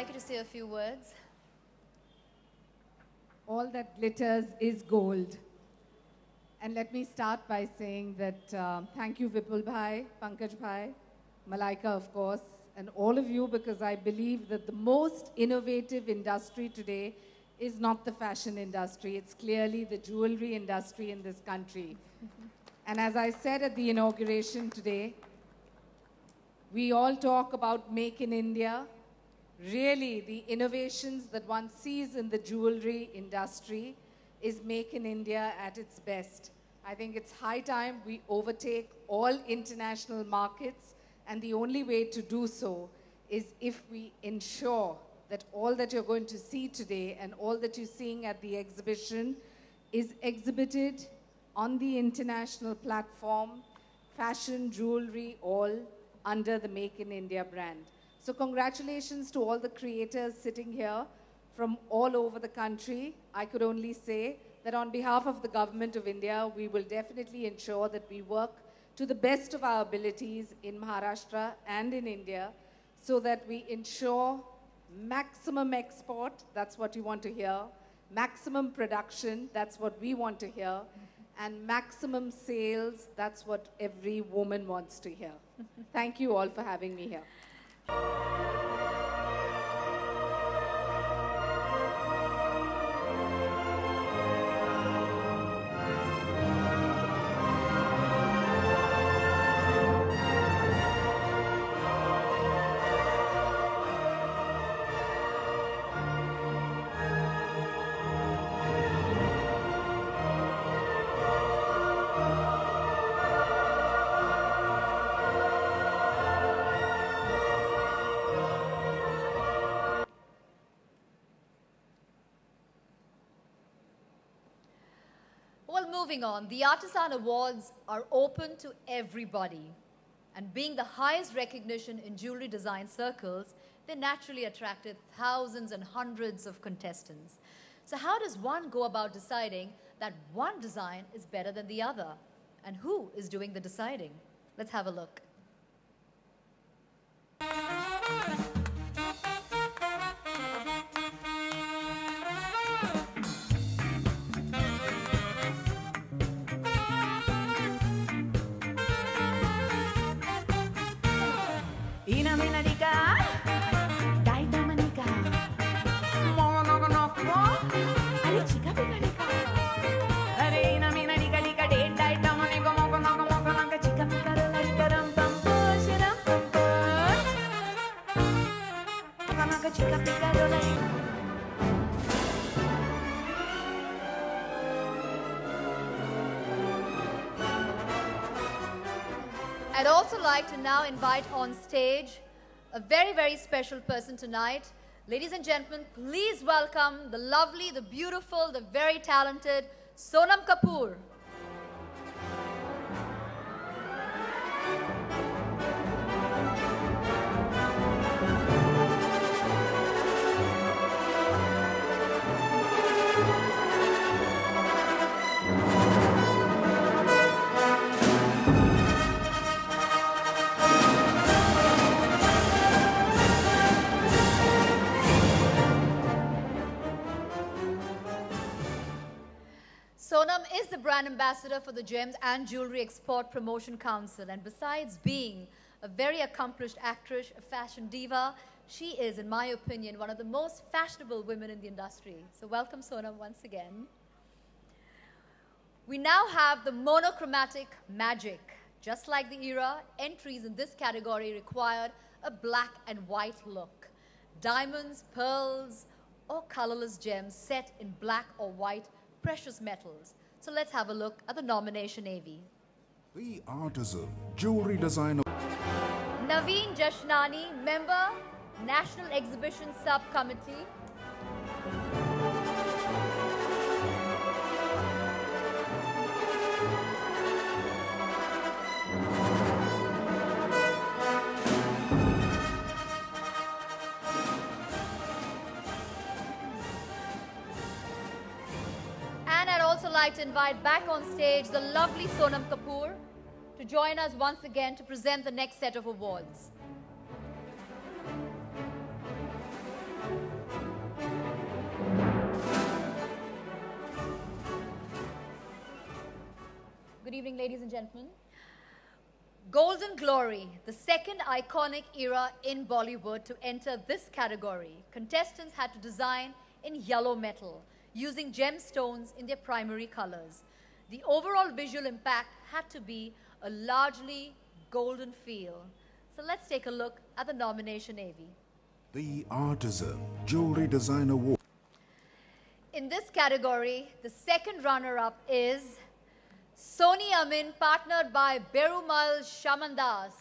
like you to say a few words. All that glitters is gold. And let me start by saying that thank you Vipul Bhai, Pankaj Bhai, Malaika of course, and all of you, because I believe that the most innovative industry today is not the fashion industry, it's clearly the jewelry industry in this country. And as I said at the inauguration today, we all talk about Make in India. Really, the innovations that one sees in the jewelry industry is Make in India at its best. I think it's high time we overtake all international markets, and the only way to do so is if we ensure that all that you're going to see today and all that you're seeing at the exhibition is exhibited on the international platform, fashion, jewelry, all under the Make in India brand. So congratulations to all the creators sitting here from all over the country. I could only say that on behalf of the Government of India, we will definitely ensure that we work to the best of our abilities in Maharashtra and in India so that we ensure maximum export, that's what you want to hear, maximum production, that's what we want to hear, and maximum sales, that's what every woman wants to hear. Thank you all for having me here. Well, moving on, the Artisan Awards are open to everybody. And being the highest recognition in jewelry design circles, they naturally attracted thousands and hundreds of contestants. So how does one go about deciding that one design is better than the other? And who is doing the deciding? Let's have a look. I'd also like to now invite on stage a very, very special person tonight. Ladies and gentlemen, please welcome the lovely, the beautiful, the very talented Sonam Kapoor. Sonam is the brand ambassador for the Gems and Jewelry Export Promotion Council, and besides being a very accomplished actress, a fashion diva, she is, in my opinion, one of the most fashionable women in the industry. So welcome, Sonam, once again. We now have the monochromatic magic. Just like the era, entries in this category required a black and white look. Diamonds, pearls, or colorless gems set in black or white precious metals. So let's have a look at the nomination AV. The Artisan Jewelry Designer. Naveen Jashnani, member, National Exhibition Subcommittee. I'd like to invite back on stage the lovely Sonam Kapoor to join us once again to present the next set of awards. evening, ladies and gentlemen. Golden Glory, the second iconic era in Bollywood to enter this category. Contestants had to design in yellow metal, using gemstones in their primary colors. The overall visual impact had to be a largely golden feel. So let's take a look at the nomination, AV. The Artisan Jewelry Design Award. In this category, the second runner-up is Soni Amin, partnered by Perumal Shamandas.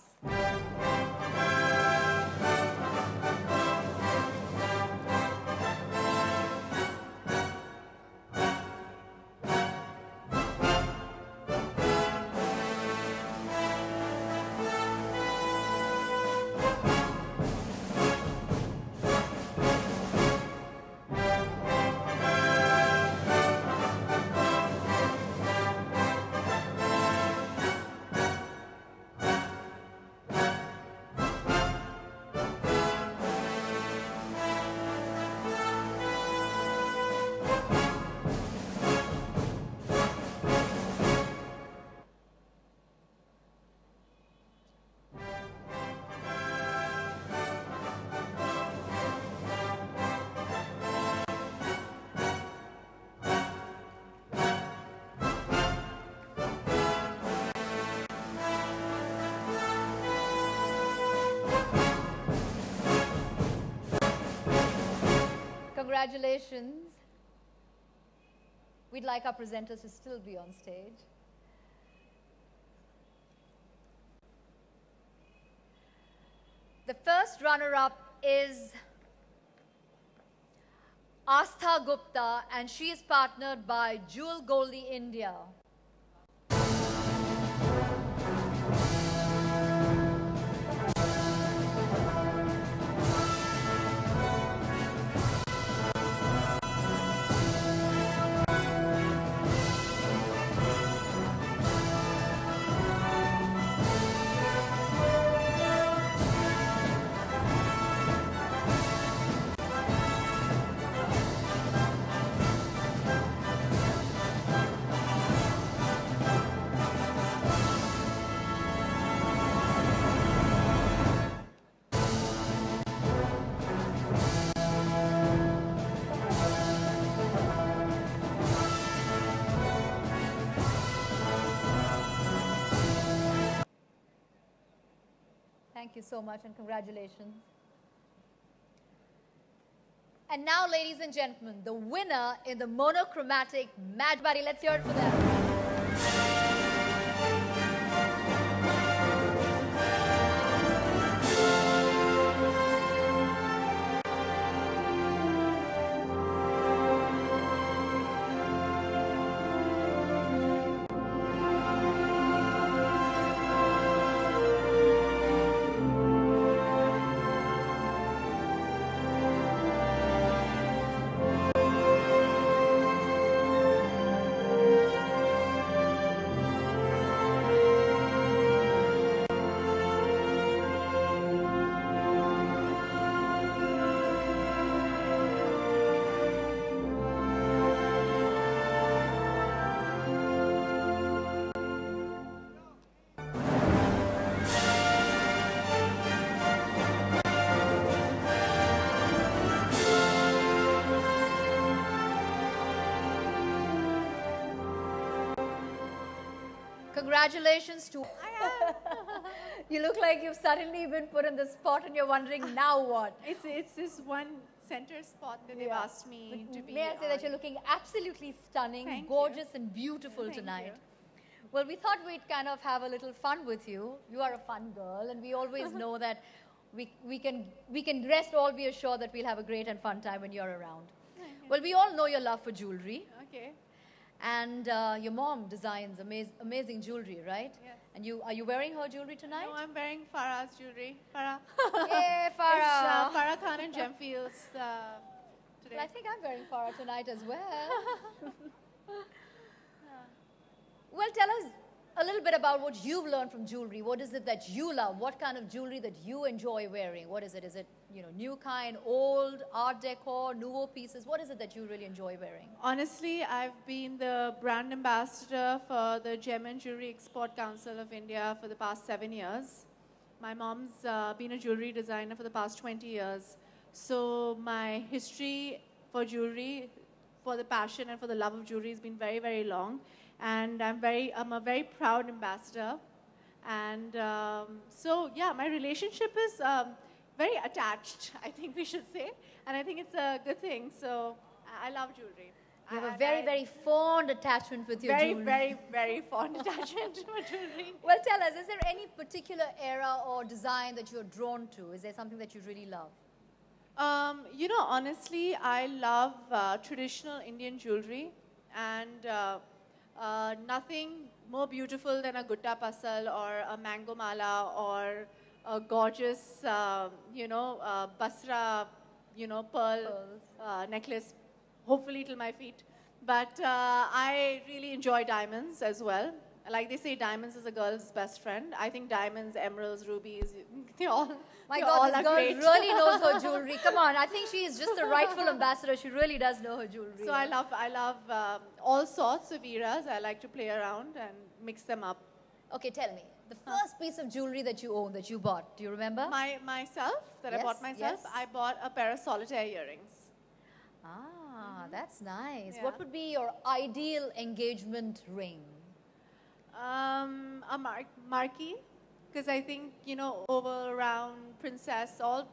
Congratulations. We'd like our presenters to still be on stage. The first runner-up is Astha Gupta, and she is partnered by Jewel Goldie India. Thank you so much and congratulations. And now, ladies and gentlemen, the winner in the monochromatic Magic Buddy. Let's hear it for them. Congratulations to... You look like you've suddenly been put on the spot and you're wondering, now what? It's this one center spot that they've asked me to be May I say that you're looking absolutely stunning, Thank gorgeous you. and beautiful Thank tonight. you. Well, we thought we'd kind of have a little fun with you. You are a fun girl, and we always know that we can rest all be assured that we'll have a great and fun time when you're around. Well, we all know your love for jewelry. Okay. And your mom designs amazing jewelry, right? Yes. And are you wearing her jewelry tonight? No, I'm wearing Farah's jewelry. Farah. Yay, Farah! It's Farah Khan and Gemfields today. Well, I think I'm wearing Farah tonight as well. Well, tell us a little bit about what you've learned from jewelry. What is it that you love? What kind of jewelry that you enjoy wearing? What is it? Is it new kind, old, art decor, nouveau pieces? What is it that you really enjoy wearing? Honestly, I've been the brand ambassador for the Gem and Jewelry Export Council of India for the past 7 years. My mom's been a jewelry designer for the past 20 years. So my history for jewelry, for the passion and for the love of jewelry has been very, very long. And I'm a very proud ambassador. And so, yeah, my relationship is very attached, I think we should say. And I think it's a good thing. So I love jewelry. You have a very, very fond attachment with your jewelry. Very, very fond attachment to my jewelry. Well, tell us, is there any particular era or design that you're drawn to? Is there something that you really love? Honestly, I love traditional Indian jewelry, and nothing more beautiful than a gutta pasal or a mango mala or a gorgeous, Basra, pearl necklace, hopefully till my feet. But I really enjoy diamonds as well. Like they say, diamonds is a girl's best friend. I think diamonds, emeralds, rubies, they all My they God, all this are girl great. really knows her jewelry. Come on, I think she is just the rightful ambassador. She really does know her jewelry. So I love all sorts of eras. I like to play around and mix them up. Okay, tell me, the first piece of jewelry that you own, that you bought, do you remember? Myself, that I Yes, bought myself, yes. I bought a pair of solitaire earrings. That's nice. Yeah. What would be your ideal engagement ring? A marquee, because I think, oval, round, princess, all.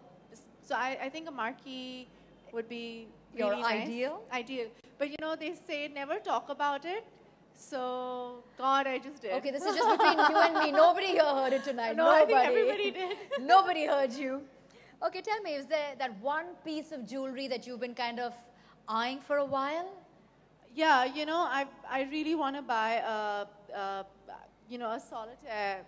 So I think a marquee would be Your really nice. ideal? Ideal. But, they say never talk about it. So, God, I just did. Okay, this is just between you and me. Nobody here heard it tonight. No, Nobody. I think everybody did. Nobody heard you. Okay, tell me, is there that one piece of jewelry that you've been kind of eyeing for a while? Yeah, I really want to buy a solitaire.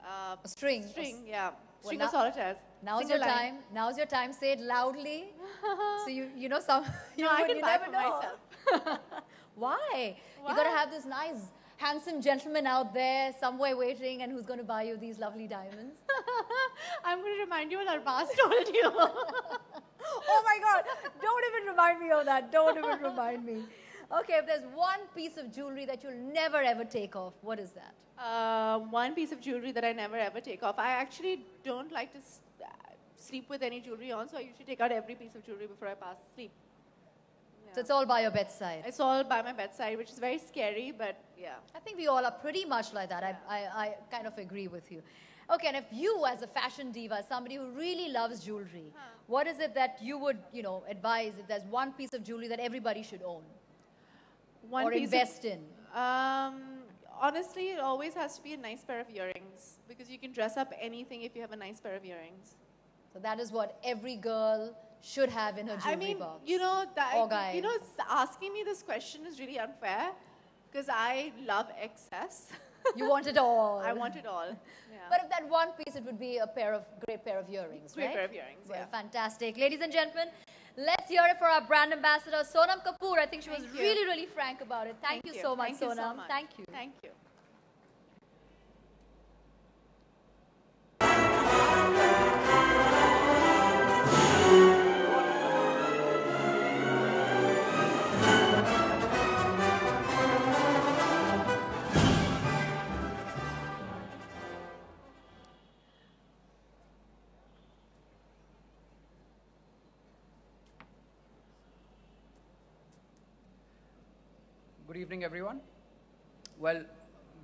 A string. Yeah. Well, String now- of solitaires. Now's Single your line. time. Now's your time. Say it loudly. So you know some. No, I can you buy never for know. myself. Why? You Why? got to have this nice, handsome gentleman out there somewhere waiting, and who's going to buy you these lovely diamonds. I'm going to remind you what Arbaz told you. Oh my God! Don't even remind me of that. Don't even remind me. Okay, if there's one piece of jewelry that you'll never ever take off, what is that? One piece of jewelry that I never ever take off. I actually don't like to sleep with any jewelry on, so I usually take out every piece of jewelry before I pass sleep. So it's all by your bedside. It's all by my bedside, which is very scary, but yeah. I think we all are pretty much like that. I kind of agree with you. Okay, and if you, as a fashion diva, somebody who really loves jewelry, what is it that you would, advise if there's one piece of jewelry that everybody should own One or piece of- invest in? Honestly, it always has to be a nice pair of earrings because you can dress up anything if you have a nice pair of earrings. So that is what every girl should have in her jewelry I mean, box. that Or guy. asking me this question is really unfair because I love excess. You want it all. I want it all. Yeah. But if that one piece, it would be a great pair of earrings, Great right? pair of earrings, Well, yeah. fantastic. Ladies and gentlemen, let's hear it for our brand ambassador, Sonam Kapoor. I think she was Thank you. really, really frank about it. Thank you so much, Thank you so Sonam. much. Thank you. Thank you. Good evening, everyone. Well,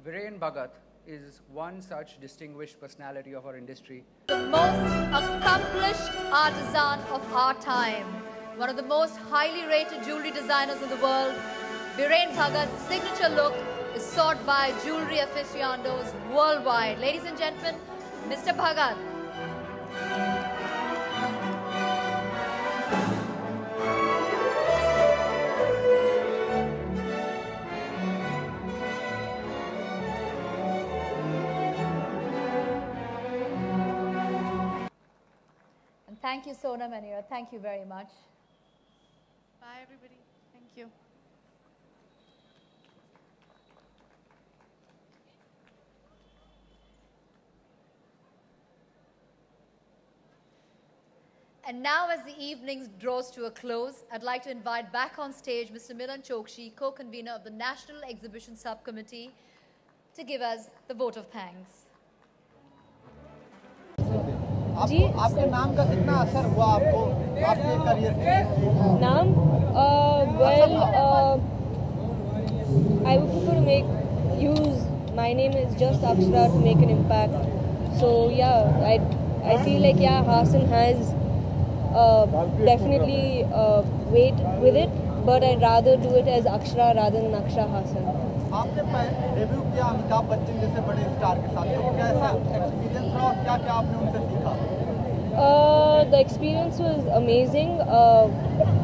Viren Bhagat is one such distinguished personality of our industry. The most accomplished artisan of our time, one of the most highly rated jewelry designers in the world, Viren Bhagat's signature look is sought by jewelry aficionados worldwide. Ladies and gentlemen, Mr. Bhagat. And thank you, Sonam and Ira. Thank you very much. Bye, everybody. Thank you. And now, as the evening draws to a close, I'd like to invite back on stage Mr. Milan Chokshi, co-convener of the National Exhibition Subcommittee, to give us the vote of thanks. आपके नाम का कितना असर हुआ आपको आपके career पे? नाम I would prefer to use my name is just Akshara to make an impact. So yeah, I feel like Hasan has definitely weight with it, but I'd rather do it as Akshara rather than Akshara Hasan. आपने debut किया अमिताभ बच्चन जैसे बड़े star के साथ, तो कैसा experience रहा और क्या आपने उनसे सीखा? The experience was amazing.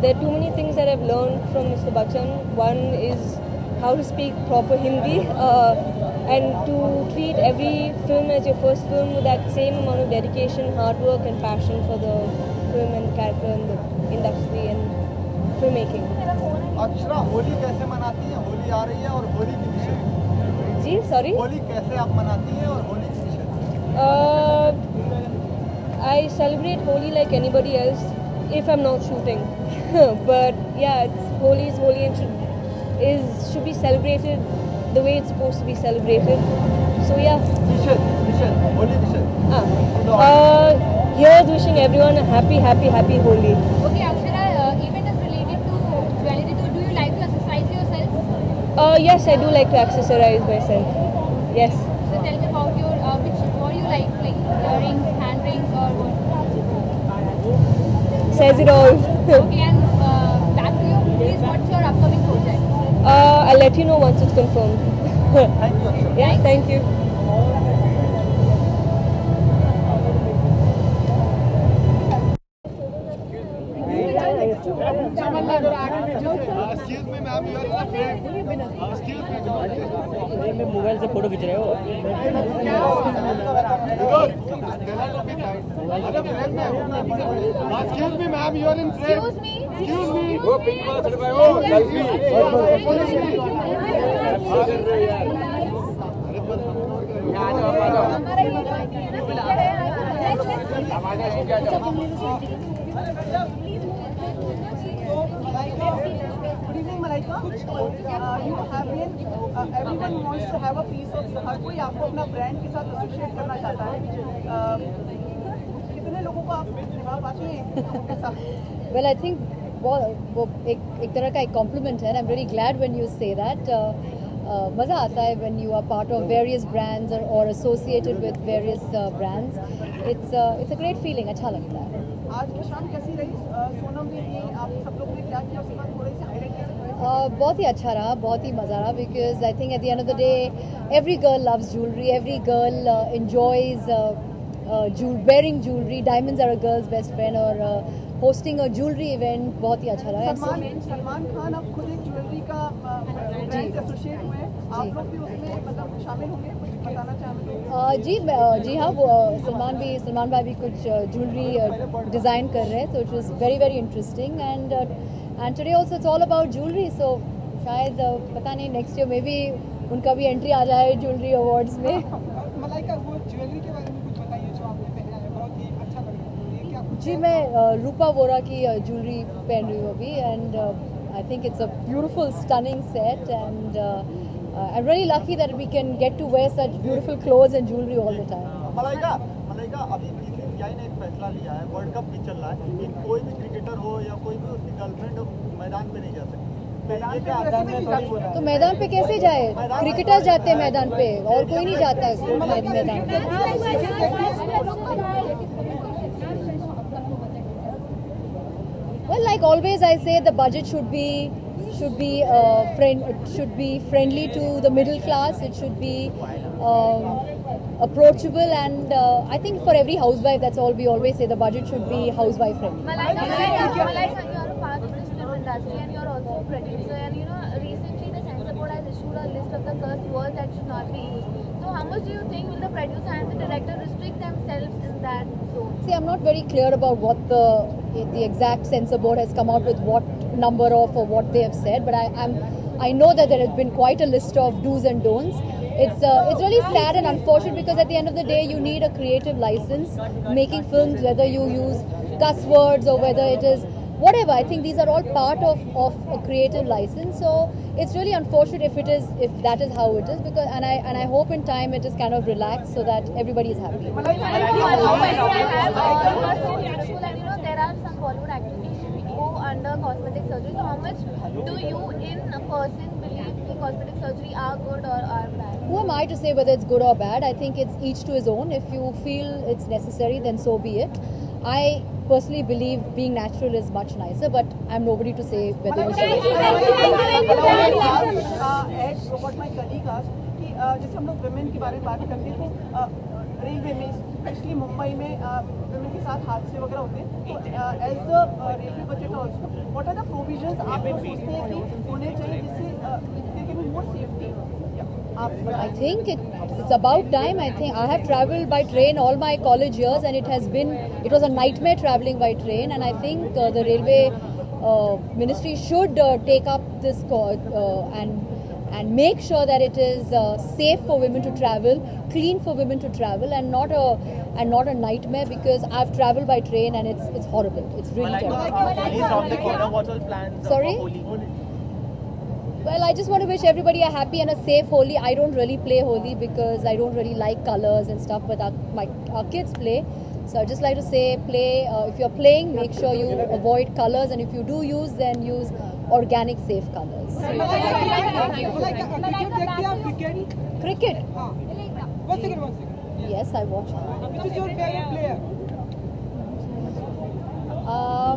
There are too many things that I've learned from Mr. Bachchan. One is how to speak proper Hindi and to treat every film as your first film with that same amount of dedication, hard work and passion for the film and character and the industry and filmmaking. Akshara, Holi कैसे मनाती है? होली आ रही है और होली की विषय। जी, sorry? Holi कैसे आप मनाती हैं और होली की विषय? I celebrate Holi like anybody else if I'm not shooting. But yeah, Holi is Holi and should be celebrated the way it's supposed to be celebrated. So yeah. विषय, होली विषय। Here's wishing everyone a happy Holi. Okay, Akshara, event is related to jewelry. Do you like to accessorize yourself? Yes, I do like to accessorize myself. Yes. So tell me about your what do you like earrings, hand rings, or what? Says it all. Okay, and back to your movies. What's your upcoming project? I'll let you know once it's confirmed. Thank you, Akshara. Yeah, thank you. Excuse me, ma'am, you are excuse me, mobile से photo खींच रहे हो? Excuse me, ma'am, you are in frame. Excuse me. Excuse me. वो pink वाला चढ़ पाए हो? Good evening, Malaika. You have been, everyone wants to have a piece of you. हर कोई आपको अपना ब्रांड के साथ एसोसिएट करना चाहता है. कितने लोगों को आप निभा पाती हैं? Well, I think वो एक तरह का एक compliment है. I'm really glad when you say that. मज़ा आता है when you are part of various brands or associated with various brands. It's a great feeling. अच्छा लगता है. आज की शाम कैसी रही? सोनम भी थी, आप सब लोग ने क्या किया उसके बाद थोड़ी सी हाईलाइट कैसे करें? बहुत ही अच्छा रहा, बहुत ही मज़ा रहा because I think at the end of the day every girl loves jewelry, every girl enjoys wearing jewelry. Diamonds are a girl's best friend और hosting a jewelry event बहुत ही अच्छा रहा. सलमान खान अब खुद एक ज्वेलरी का ब्रांड से एसोसिएट हुए हैं. आप लोग भी उसमें मतलब शामिल होंगे, कुछ बताना चाहेंगे? जी हाँ, वो सलमान भाई भी कुछ ज्वेलरी डिज़ाइन कर रहे हैं, so it was very very interesting and today also it's all about jewelry, so शायद पता नहीं next year maybe उनका भी एंट्री आ जाए ज्वेलरी अवार्ड्स में. मलाइका, वो ज्वेलरी के बारे में कुछ बताइए जो आपने पहना है, बहुत ही अच्छा लग रहा है. क्या कुछ? जी, मैं रूपा वोरा की ज्वेलरी पहन रही हूँ अभी and I think it's a beautiful stunning set and I'm really lucky that we can get to wear such beautiful clothes and jewelry all the time. Malaika, अभी बीसीसीआई ने एक फैसला लिया है, वर्ल्ड कप भी चल रहा है कि कोई भी क्रिकेटर हो या कोई भी उसकी गर्लफ्रेंड मैदान पे नहीं जा सकती. तो मैदान पे कैसे जाए? क्रिकेटर्स जाते हैं मैदान पे और कोई नहीं जाता है मैदान पे. Well, like always I say the budget should be friendly to the middle class. It should be approachable and I think for every housewife, that's all we always say, the budget should be housewife friendly. Malaika, you're a part of this film industry and you're also a producer, and recently the censor board has issued a list of the cursed words that should not be used. So how much do you think will the producer and the director restrict themselves in that zone? See, I'm not very clear about what the exact censor board has come out with, what number of or what they have said, but I know that there has been quite a list of do's and don'ts. It's really sad and unfortunate because at the end of the day you need a creative license making films, whether you use cuss words or whether it is whatever. I think these are all part of a creative license. So it's really unfortunate if that is how it is, because and I hope in time it is kind of relaxed so that everybody is happy. There are some Bollywood actresses who go under cosmetic surgery. So how much do you in a person believe the cosmetic surgery are good or are bad? Who am I to say whether it's good or bad? I think it's each to his own. If you feel it's necessary, then so be it. I personally believe being natural is much nicer, but I'm nobody to say whether you should. What my colleague asked कि जैसे हम लोग women के बारे में बात करते हैं तो रेलवे में स्पेशली मुंबई में women के साथ हादसे वगैरह होते हैं तो as the railway budget also what are the provisions आप लोग सोचते हैं कि होने चाहिए जिससे there can be more safety? I think it's about time. I think I have travelled by train all my college years, and it was a nightmare travelling by train. And I think the railway ministry should take up this and make sure that it is safe for women to travel, clean for women to travel, and not a nightmare. Because I've travelled by train and it's horrible. It's really terrible. Sorry. Well, I just want to wish everybody a happy and a safe Holi. I don't really play Holi because I don't really like colors and stuff, but our kids play. So I'd just like to say, play. If you're playing, make sure you avoid colors, and if you do use, then use organic, safe colors. Cricket? One second. Yes, I watch. Which is your favorite player?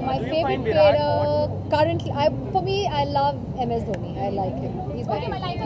My favorite player currently, for me, I love MS Dhoni. I like him. He's my favorite.